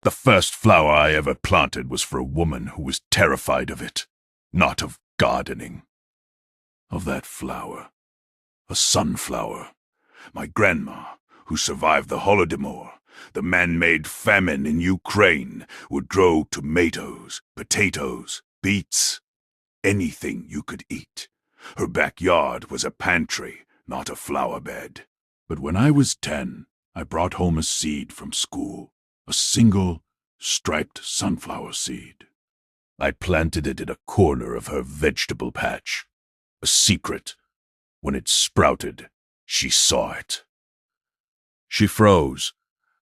The first flower I ever planted was for a woman who was terrified of it, not of gardening. Of that flower, a sunflower, my grandma, who survived the Holodomor, the man-made famine in Ukraine, would grow tomatoes, potatoes, beets, anything you could eat. Her backyard was a pantry, not a flower bed. But when I was 10, I brought home a seed from school, a single, striped sunflower seed. I planted it in a corner of her vegetable patch. A secret. When it sprouted, she saw it. She froze,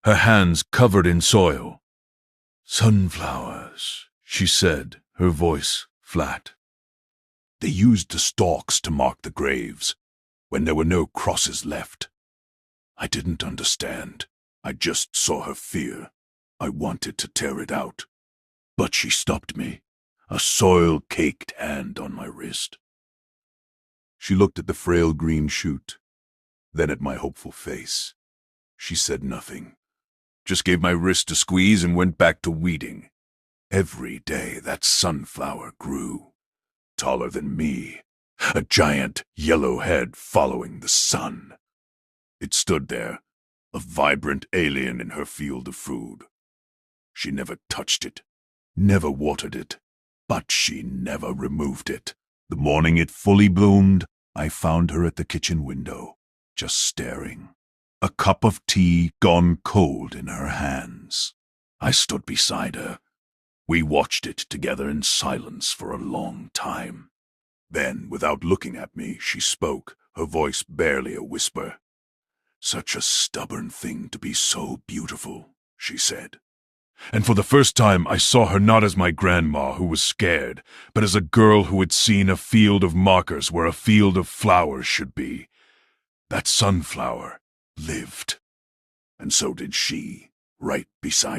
her hands covered in soil. "Sunflowers," she said, her voice flat. They used the stalks to mark the graves, when there were no crosses left. I didn't understand. I just saw her fear. I wanted to tear it out. But she stopped me, a soil-caked hand on my wrist. She looked at the frail green shoot, then at my hopeful face. She said nothing, just gave my wrist a squeeze and went back to weeding. Every day that sunflower grew, taller than me, a giant yellow head following the sun. It stood there, a vibrant alien in her field of food. She never touched it, never watered it, but she never removed it. The morning it fully bloomed, I found her at the kitchen window, just staring, a cup of tea gone cold in her hands. I stood beside her. We watched it together in silence for a long time. Then, without looking at me, she spoke, her voice barely a whisper. "Such a stubborn thing to be so beautiful," she said. And for the first time I saw her not as my grandma who was scared, but as a girl who had seen a field of markers where a field of flowers should be. That sunflower lived. And so did she, right beside